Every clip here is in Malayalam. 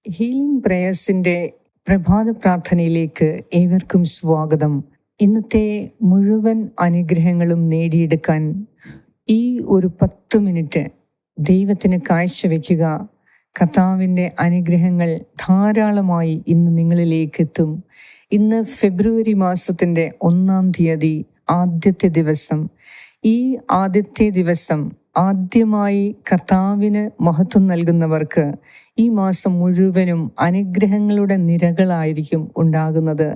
ഹീലിംഗ് പ്രേയേഴ്സിൻ്റെ പ്രഭാത പ്രാർത്ഥനയിലേക്ക് ഏവർക്കും സ്വാഗതം. ഇന്നത്തെ മുഴുവൻ അനുഗ്രഹങ്ങളും നേടിയെടുക്കാൻ ഈ ഒരു 10 മിനിറ്റ് ദൈവത്തിന് കാഴ്ചവെക്കുക. കർത്താവിൻ്റെ അനുഗ്രഹങ്ങൾ ധാരാളമായി ഇന്ന് നിങ്ങളിലേക്ക് എത്തും. ഇന്ന് ഫെബ്രുവരി മാസത്തിൻ്റെ 1-ാം തീയതി, ആദ്യത്തെ ദിവസം. ഈ ആദ്യത്തെ ദിവസം ആദ്യമായി കർത്താവിന് മഹത്വം നൽകുന്നവർക്ക് ഈ മാസം മുഴുവനും അനുഗ്രഹങ്ങളുടെ നിരകളായിരിക്കും ഉണ്ടാകുന്നത്.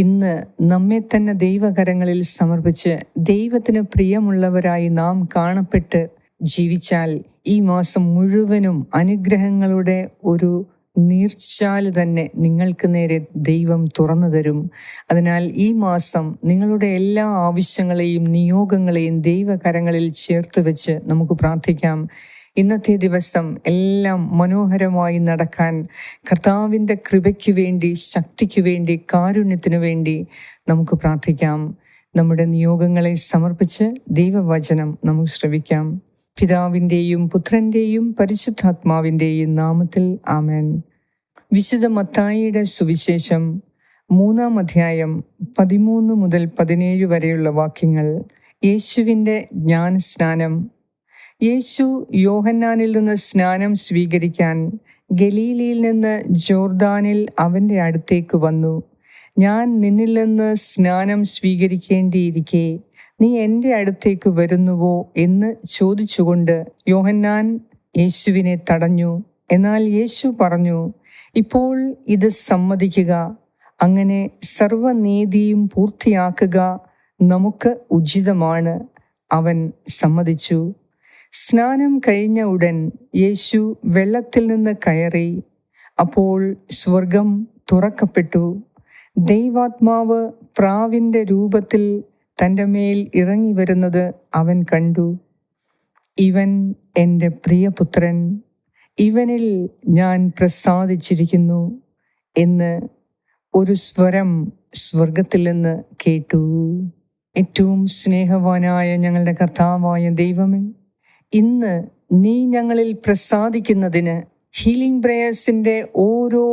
ഇന്ന് നമ്മെ തന്നെ ദൈവകരങ്ങളിൽ സമർപ്പിച്ച് ദൈവത്തിന് പ്രിയമുള്ളവരായി നാം കാണപ്പെട്ട് ജീവിച്ചാൽ ഈ മാസം മുഴുവനും അനുഗ്രഹങ്ങളുടെ ഒരു നീർച്ചാല് തന്നെ നിങ്ങൾക്ക് നേരെ ദൈവം തുറന്നു തരും. അതിനാൽ ഈ മാസം നിങ്ങളുടെ എല്ലാ ആവശ്യങ്ങളെയും നിയോഗങ്ങളെയും ദൈവകരങ്ങളിൽ ചേർത്ത് വെച്ച് നമുക്ക് പ്രാർത്ഥിക്കാം. ഇന്നത്തെ ദിവസം എല്ലാം മനോഹരമായി നടക്കാൻ കർത്താവിൻ്റെ കൃപയ്ക്ക് വേണ്ടി, ശക്തിക്ക് വേണ്ടി, കാരുണ്യത്തിനു വേണ്ടി നമുക്ക് പ്രാർത്ഥിക്കാം. നമ്മുടെ നിയോഗങ്ങളെ സമർപ്പിച്ച് ദൈവവചനം നമുക്ക് ശ്രവിക്കാം. പിതാവിൻ്റെയും പുത്രൻ്റെയും പരിശുദ്ധാത്മാവിൻ്റെയും നാമത്തിൽ ആമേൻ. വിശുദ്ധ മത്തായിയുടെ സുവിശേഷം 3-ാം അധ്യായം 13 മുതൽ 17 വരെയുള്ള വാക്യങ്ങൾ. യേശുവിൻ്റെ ജ്ഞാനസ്നാനം. യേശു യോഹന്നാനിൽ നിന്ന് സ്നാനം സ്വീകരിക്കാൻ ഗലീലയിൽ നിന്ന് ജോർദാനിൽ അവൻ്റെ അടുത്തേക്ക് വന്നു. ഞാൻ നിന്നിൽ നിന്ന് സ്നാനം സ്വീകരിക്കേണ്ടിയിരിക്കെ നീ എൻ്റെ അടുത്തേക്ക് വരുന്നുവോ എന്ന് ചോദിച്ചുകൊണ്ട് യോഹന്നാൻ യേശുവിനെ തടഞ്ഞു. എന്നാൽ യേശു പറഞ്ഞു, ഇപ്പോൾ ഇത് സമ്മതിക്കുക, അങ്ങനെ സർവ്വനീതിയും പൂർത്തിയാക്കുക നമുക്ക് ഉചിതമാണ്. അവൻ സമ്മതിച്ചു. സ്നാനം കഴിഞ്ഞ ഉടൻ യേശു വെള്ളത്തിൽ നിന്ന് കയറി. അപ്പോൾ സ്വർഗം തുറക്കപ്പെട്ടു. ദൈവാത്മാവ് പ്രാവിൻ്റെ രൂപത്തിൽ തൻ്റെ മേൽ ഇറങ്ങി വരുന്നത് അവൻ കണ്ടു. ഇവൻ എൻ്റെ പ്രിയപുത്രൻ, ഇവനിൽ ഞാൻ പ്രസാദിച്ചിരിക്കുന്നു എന്ന് ഒരു സ്വരം സ്വർഗത്തിൽ നിന്ന് കേട്ടു. ഏറ്റവും സ്നേഹവാനായ ഞങ്ങളുടെ കർത്താവായ ദൈവമേ, ഇന്ന് നീ ഞങ്ങളിൽ പ്രസാദിക്കുന്നതിന് ഹീലിംഗ് പ്രേയേഴ്സിൻ്റെ ഓരോ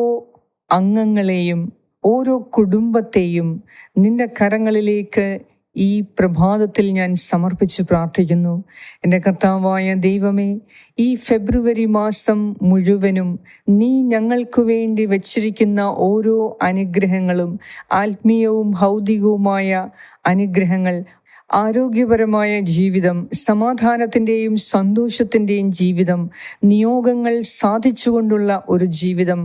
അംഗങ്ങളെയും ഓരോ കുടുംബത്തെയും നിന്റെ കരങ്ങളിലേക്ക് ഈ പ്രഭാതത്തിൽ ഞാൻ സമർപ്പിച്ച് പ്രാർത്ഥിക്കുന്നു. എൻ്റെ കർത്താവായ ദൈവമേ, ഈ ഫെബ്രുവരി മാസം മുഴുവനും നീ ഞങ്ങൾക്ക് വേണ്ടി വച്ചിരിക്കുന്ന ഓരോ അനുഗ്രഹങ്ങളും, ആത്മീയവും ഭൗതികവുമായ അനുഗ്രഹങ്ങൾ, ആരോഗ്യപരമായ ജീവിതം, സമാധാനത്തിൻ്റെയും സന്തോഷത്തിൻ്റെയും ജീവിതം, നിയോഗങ്ങൾ സാധിച്ചുകൊണ്ടുള്ള ഒരു ജീവിതം,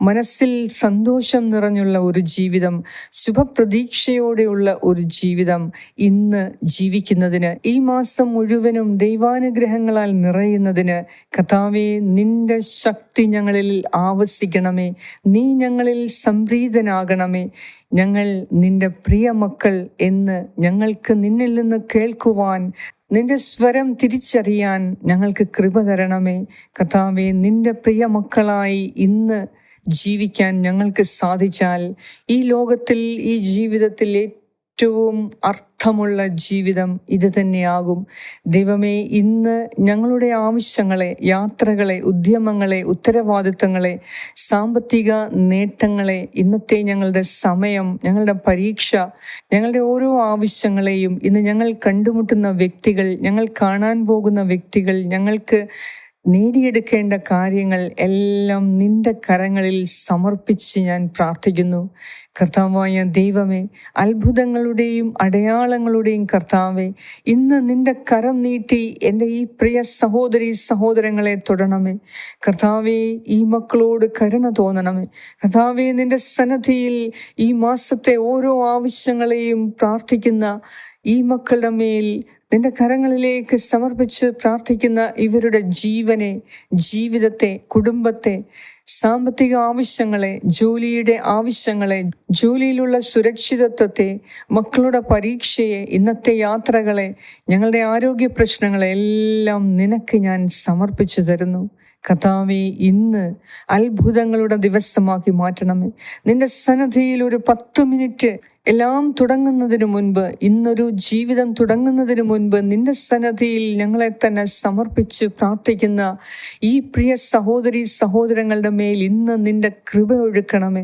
മനസ്സിൽ സന്തോഷം നിറഞ്ഞുള്ള ഒരു ജീവിതം, ശുഭപ്രതീക്ഷയോടെയുള്ള ഒരു ജീവിതം ഇന്ന് ജീവിക്കുന്നതിന്, ഈ മാസം മുഴുവനും ദൈവാനുഗ്രഹങ്ങളാൽ നിറയുന്നതിന് കർത്താവേ, നിന്റെ ശക്തി ഞങ്ങളിൽ ആവസിക്കണമേ. നീ ഞങ്ങളിൽ സംപ്രീതനാകണമേ. ഞങ്ങൾ നിന്റെ പ്രിയ മക്കൾ എന്ന് ഞങ്ങൾക്ക് നിന്നിൽ നിന്ന് കേൾക്കുവാൻ, നിന്റെ സ്വരം തിരിച്ചറിയാൻ ഞങ്ങൾക്ക് കൃപ തരണമേ. കർത്താവേ, നിന്റെ പ്രിയ മക്കളായി ഇന്ന് ജീവിക്കാൻ ഞങ്ങൾക്ക് സാധിച്ചാൽ ഈ ലോകത്തിൽ, ഈ ജീവിതത്തിൽ ഏറ്റവും അർത്ഥമുള്ള ജീവിതം ഇത് തന്നെയാകും. ദൈവമേ, ഇന്ന് ഞങ്ങളുടെ ആവശ്യങ്ങളെ, യാത്രകളെ, ഉദ്യമങ്ങളെ, ഉത്തരവാദിത്തങ്ങളെ, സാമ്പത്തിക നേട്ടങ്ങളെ, ഇന്നത്തെ ഞങ്ങളുടെ സമയം, ഞങ്ങളുടെ പരീക്ഷ, ഞങ്ങളുടെ ഓരോ ആവശ്യങ്ങളെയും, ഇന്ന് ഞങ്ങൾ കണ്ടുമുട്ടുന്ന വ്യക്തികൾ, ഞങ്ങൾ കാണാൻ പോകുന്ന വ്യക്തികൾ, ഞങ്ങൾക്ക് നേടിയെടുക്കേണ്ട കാര്യങ്ങൾ എല്ലാം നിന്റെ കരങ്ങളിൽ സമർപ്പിച്ച് ഞാൻ പ്രാർത്ഥിക്കുന്നു. കർത്താവായ ദൈവമേ, അത്ഭുതങ്ങളുടെയും അടയാളങ്ങളുടെയും കർത്താവേ, ഇന്ന് നിന്റെ കരം നീട്ടി എൻ്റെ ഈ പ്രിയ സഹോദരി സഹോദരങ്ങളെ തൊടണമേ. കർത്താവേ, ഈ മക്കളോട് കരുണ തോന്നണമേ. കർത്താവേ, നിന്റെ സന്നിധിയിൽ ഈ മാസത്തെ ഓരോ ആവശ്യങ്ങളെയും പ്രാർത്ഥിക്കുന്ന ഈ മക്കളുടെ മേൽ നിന്റെ കരങ്ങളിലേക്ക് സമർപ്പിച്ച് പ്രാർത്ഥിക്കുന്ന ഇവരുടെ ജീവനെ, ജീവിതത്തെ, കുടുംബത്തെ, സാമ്പത്തിക ആവശ്യങ്ങളെ, ജോലിയുടെ ആവശ്യങ്ങളെ, ജോലിയിലുള്ള സുരക്ഷിതത്വത്തെ, മക്കളുടെ പരീക്ഷയെ, ഇന്നത്തെ യാത്രകളെ, ഞങ്ങളുടെ ആരോഗ്യ പ്രശ്നങ്ങളെ എല്ലാം നിനക്ക് ഞാൻ സമർപ്പിച്ചു തരുന്നു. കർത്താവേ, ഇന്ന് അത്ഭുതങ്ങളുടെ ദിവസമാക്കി മാറ്റണമേ. നിന്റെ സന്നിധിയിൽ ഒരു 10 മിനിറ്റ് എല്ലാം തുടങ്ങുന്നതിന് മുൻപ്, ഇന്നൊരു ജീവിതം തുടങ്ങുന്നതിന് മുൻപ് നിന്റെ സന്നദ്ധിയിൽ ഞങ്ങളെ തന്നെ സമർപ്പിച്ച് പ്രാർത്ഥിക്കുന്ന ഈ പ്രിയ സഹോദരി സഹോദരങ്ങളുടെ മേൽ ഇന്ന് നിന്റെ കൃപ ഒഴുക്കണമേ.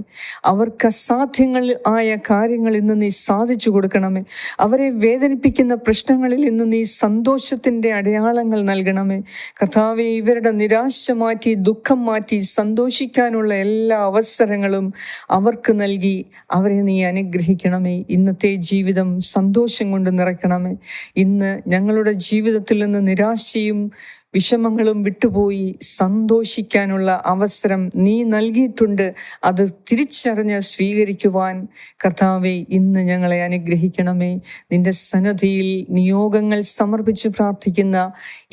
അവർക്ക് അസാധ്യങ്ങൾ ആയ കാര്യങ്ങൾ ഇന്ന് നീ സാധിച്ചു കൊടുക്കണമേ. അവരെ വേദനിപ്പിക്കുന്ന പ്രശ്നങ്ങളിൽ ഇന്ന് നീ സന്തോഷത്തിൻ്റെ അടയാളങ്ങൾ നൽകണമേ. കർത്താവേ, ഇവരുടെ നിരാശ മാറ്റി, ദുഃഖം മാറ്റി, സന്തോഷിക്കാനുള്ള എല്ലാ അവസരങ്ങളും അവർക്ക് നൽകി അവരെ നീ അനുഗ്രഹിക്കണമേ. ഇന്നത്തെ ജീവിതം സന്തോഷം കൊണ്ട് നിറയ്ക്കണമേ. ഇന്ന് ഞങ്ങളുടെ ജീവിതത്തിൽ നിന്ന് നിരാശയും വിഷമങ്ങളും വിട്ടുപോയി സന്തോഷിക്കാനുള്ള അവസരം നീ നൽകിയിട്ടുണ്ട്. അത് തിരിച്ചറിഞ്ഞ് സ്വീകരിക്കുവാൻ കർത്താവേ ഇന്ന് ഞങ്ങളെ അനുഗ്രഹിക്കണമേ. നിന്റെ സന്നദ്ധിയിൽ നിയോഗങ്ങൾ സമർപ്പിച്ച് പ്രാർത്ഥിക്കുന്ന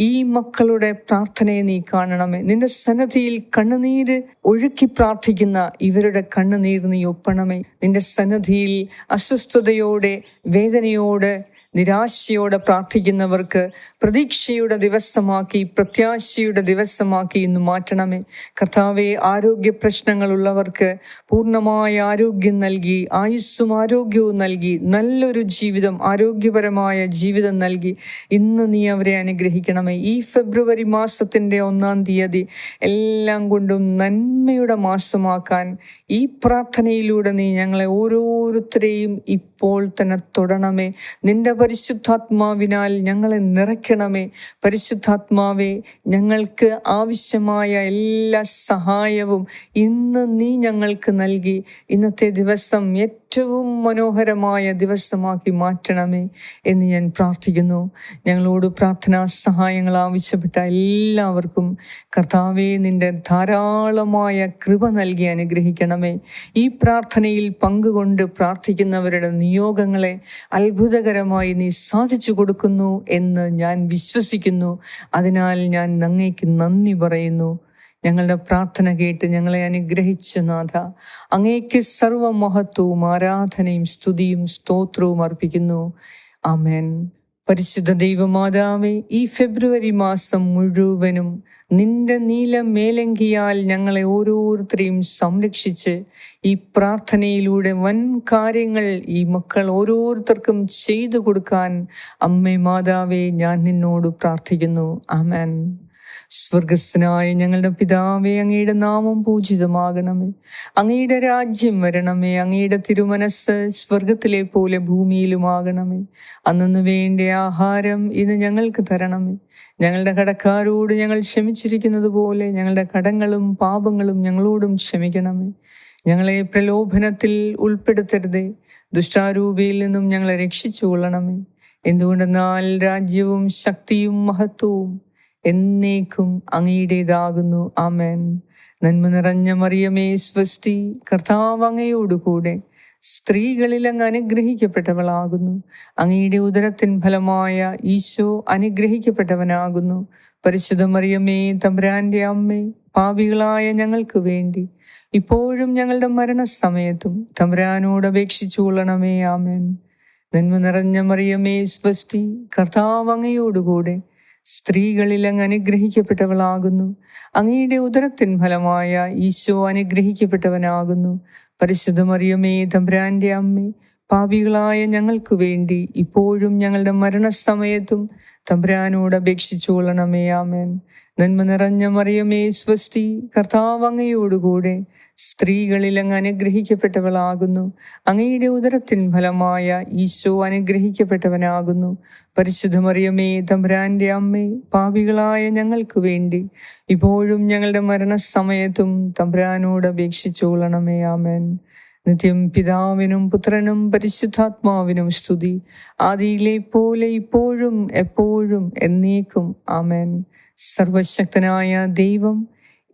ഈ മക്കളുടെ പ്രാർത്ഥനയെ നീ കാണണമേ. നിന്റെ സന്നദ്ധിയിൽ കണ്ണുനീര് ഒഴുക്കി പ്രാർത്ഥിക്കുന്ന ഇവരുടെ കണ്ണുനീർ നീ ഒപ്പണമേ. നിന്റെ സന്നദ്ധിയിൽ അസ്വസ്ഥതയോടെ, വേദനയോടെ, നിരാശയോടെ പ്രാർത്ഥിക്കുന്നവർക്ക് പ്രതീക്ഷയുടെ ദിവസമാക്കി, പ്രത്യാശയുടെ ദിവസമാക്കി ഇന്ന് മാറ്റണമേ. കർത്താവെ, ആരോഗ്യ പ്രശ്നങ്ങളുള്ളവർക്ക് പൂർണ്ണമായ ആരോഗ്യം നൽകി, ആയുസ്സും ആരോഗ്യവും നൽകി, നല്ലൊരു ജീവിതം, ആരോഗ്യപരമായ ജീവിതം നൽകി ഇന്ന് നീ അവരെ അനുഗ്രഹിക്കണമേ. ഈ ഫെബ്രുവരി മാസത്തിൻ്റെ 1-ാം തീയതി എല്ലാം കൊണ്ടും നന്മയുടെ മാസമാക്കാൻ ഈ പ്രാർത്ഥനയിലൂടെ നീ ഞങ്ങളെ ഓരോരുത്തരെയും ഇപ്പോൾ തന്നെ തൊടണമേ. നിന്റെ പരിശുദ്ധാത്മാവിനാൽ ഞങ്ങളെ നിറയ്ക്കണമേ. പരിശുദ്ധാത്മാവെ, ഞങ്ങൾക്ക് ആവശ്യമായ എല്ലാ സഹായവും ഇന്ന് നീ ഞങ്ങൾക്ക് നൽകി ഇന്നത്തെ ദിവസം ഏറ്റവും മനോഹരമായ ദിവസമാക്കി മാറ്റണമേ എന്ന് ഞാൻ പ്രാർത്ഥിക്കുന്നു. ഞങ്ങളോട് പ്രാർത്ഥനാ സഹായങ്ങൾ ആവശ്യപ്പെട്ട എല്ലാവർക്കും കർത്താവേ നിന്റെ ധാരാളമായ കൃപ നൽകി അനുഗ്രഹിക്കണമേ. ഈ പ്രാർത്ഥനയിൽ പങ്കുകൊണ്ട് പ്രാർത്ഥിക്കുന്നവരുടെ നിയോഗങ്ങളെ അത്ഭുതകരമായി നീ സാധിച്ചു കൊടുക്കുന്നു എന്ന് ഞാൻ വിശ്വസിക്കുന്നു. അതിനാൽ ഞാൻ അങ്ങേക്ക് നന്ദി പറയുന്നു. ഞങ്ങളുടെ പ്രാർത്ഥന കേട്ട് ഞങ്ങളെ അനുഗ്രഹിച്ച നാഥ, അങ്ങേക്ക് സർവമഹത്വവും ആരാധനയും സ്തുതിയും സ്തോത്രവും അർപ്പിക്കുന്നു. ആമേൻ. പരിശുദ്ധ ദൈവമാതാവേ, ഈ ഫെബ്രുവരി മാസം മുഴുവനും നിന്റെ നീല മേലങ്കിയാൽ ഞങ്ങളെ ഓരോരുത്തരെയും സംരക്ഷിച്ച് ഈ പ്രാർത്ഥനയിലൂടെ വൻ കാര്യങ്ങൾ ഈ മക്കൾ ഓരോരുത്തർക്കും ചെയ്തു കൊടുക്കാൻ അമ്മേ മാതാവേ ഞാൻ നിന്നോട് പ്രാർത്ഥിക്കുന്നു. ആമേൻ. സ്വർഗസ്ഥനായ ഞങ്ങളുടെ പിതാവേ, അങ്ങയുടെ നാമം പൂജിതമാകണമേ. അങ്ങയുടെ രാജ്യം വരണമേ. അങ്ങയുടെ തിരുമനസ് സ്വർഗത്തിലെ പോലെ ഭൂമിയിലുമാകണമേ. അന്നു വേണ്ട ആഹാരം ഇന്ന് ഞങ്ങൾക്ക് തരണമേ. ഞങ്ങളുടെ കടക്കാരോട് ഞങ്ങൾ ക്ഷമിച്ചിരിക്കുന്നത് പോലെ ഞങ്ങളുടെ കടങ്ങളും പാപങ്ങളും ഞങ്ങളോടും ക്ഷമിക്കണമേ. ഞങ്ങളെ പ്രലോഭനത്തിൽ ഉൾപ്പെടുത്തരുതേ, ദുഷ്ടാരൂപിയിൽ നിന്നും ഞങ്ങളെ രക്ഷിച്ചു കൊള്ളണമേ. എന്തുകൊണ്ടെന്നാൽ രാജ്യവും ശക്തിയും മഹത്വവും എന്നേക്കും അങ്ങയുടേതാകുന്നു. ആമേൻ. നന്മ നിറഞ്ഞ മറിയമേ സ്വസ്തി, കർത്താവ് അങ്ങയോടുകൂടെ സ്ത്രീകളിൽ അങ്ങ് അനുഗ്രഹിക്കപ്പെട്ടവളാകുന്നു. അങ്ങയുടെ ഉദരത്തിൻ ഫലമായ ഈശോ അനുഗ്രഹിക്കപ്പെട്ടവനാകുന്നു. പരിശുദ്ധ മറിയമേ, തമ്പുരാന്റെ അമ്മേ, പാപികളായ ഞങ്ങൾക്ക് വേണ്ടി ഇപ്പോഴും ഞങ്ങളുടെ മരണസമയത്തും തമ്പുരാനോട് അപേക്ഷിച്ചു കൊള്ളണമേ. ആമേൻ. നന്മ നിറഞ്ഞ മറിയമേ സ്വസ്തി, കർത്താവ് അങ്ങയോടുകൂടെ സ്ത്രീകളിൽ അങ്ങ് അനുഗ്രഹിക്കപ്പെട്ടവളാകുന്നു. അങ്ങയുടെ ഉദരത്തിൻ ഫലമായ ഈശോ അനുഗ്രഹിക്കപ്പെട്ടവനാകുന്നു. പരിശുദ്ധ മറിയമേ, തമ്പുരാന്റെ അമ്മേ, പാപികളായ ഞങ്ങൾക്ക് വേണ്ടി ഇപ്പോഴും ഞങ്ങളുടെ മരണസമയത്തും തമ്പുരാനോട് അപേക്ഷിച്ചു കൊള്ളണമേ. ആമേൻ. നന്മ നിറഞ്ഞ മറിയമേ സ്വസ്തി, കർത്താവ് അങ്ങയോടുകൂടെ സ്ത്രീകളിൽ അങ്ങ് അനുഗ്രഹിക്കപ്പെട്ടവളാകുന്നു. അങ്ങയുടെ ഉദരത്തിൻ ഫലമായ ഈശോ അനുഗ്രഹിക്കപ്പെട്ടവനാകുന്നു. പരിശുദ്ധ മറിയമേ, തമ്പുരാന്റെ അമ്മേ, പാപികളായ ഞങ്ങൾക്ക് വേണ്ടി ഇപ്പോഴും ഞങ്ങളുടെ മരണസമയത്തും തമ്പുരാനോട് അപേക്ഷിച്ചു കൊള്ളണമേ. ആമേൻ. നിത്യം പിതാവിനും പുത്രനും പരിശുദ്ധാത്മാവിനും സ്തുതി, ആദിയിലെ പോലെ ഇപ്പോഴും എപ്പോഴും എന്നേക്കും. ആമേൻ. സർവശക്തനായ ദൈവം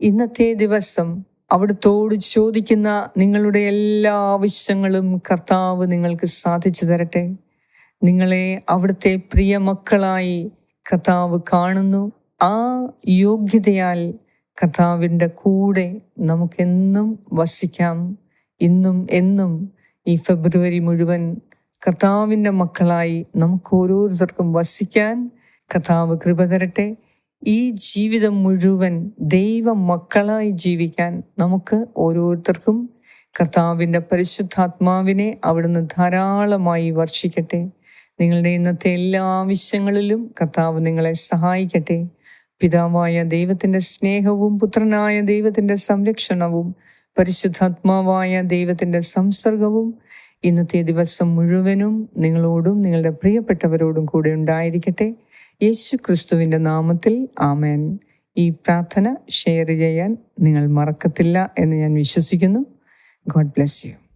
ഇന്നത്തെ ദിവസം അവിടുത്തോട് ചോദിക്കുന്ന നിങ്ങളുടെ എല്ലാ ആവശ്യങ്ങളും കർത്താവ് നിങ്ങൾക്ക് സാധിച്ചു തരട്ടെ. നിങ്ങളെ അവിടുത്തെ പ്രിയ മക്കളായി കർത്താവ് കാണുന്നു. ആ യോഗ്യതയാൽ കർത്താവിൻ്റെ കൂടെ നമുക്കെന്നും വസിക്കാം. ഇന്നും എന്നും ഈ ഫെബ്രുവരി മുഴുവൻ കർത്താവിൻ്റെ മക്കളായി നമുക്ക് ഓരോരുത്തർക്കും വസിക്കാൻ കർത്താവ് കൃപ തരട്ടെ. ഈ ജീവിതം മുഴുവൻ ദൈവ മക്കളായി ജീവിക്കാൻ നമുക്ക് ഓരോരുത്തർക്കും കർത്താവിൻ്റെ പരിശുദ്ധാത്മാവിനെ അവിടുന്ന് ധാരാളമായി വർഷിക്കട്ടെ. നിങ്ങളുടെ ഇന്നത്തെ എല്ലാ ആവശ്യങ്ങളിലും കർത്താവ് നിങ്ങളെ സഹായിക്കട്ടെ. പിതാവായ ദൈവത്തിൻ്റെ സ്നേഹവും പുത്രനായ ദൈവത്തിൻ്റെ സംരക്ഷണവും പരിശുദ്ധാത്മാവായ ദൈവത്തിൻ്റെ സംസർഗവും ഇന്നത്തെ ദിവസം മുഴുവനും നിങ്ങളോടും നിങ്ങളുടെ പ്രിയപ്പെട്ടവരോടും കൂടെ ഉണ്ടായിരിക്കട്ടെ. യേശു ക്രിസ്തുവിൻ്റെ നാമത്തിൽ ആമേൻ. ഈ പ്രാർത്ഥന ഷെയർ ചെയ്യാൻ നിങ്ങൾ മറക്കത്തില്ല എന്ന് ഞാൻ വിശ്വസിക്കുന്നു. God bless you.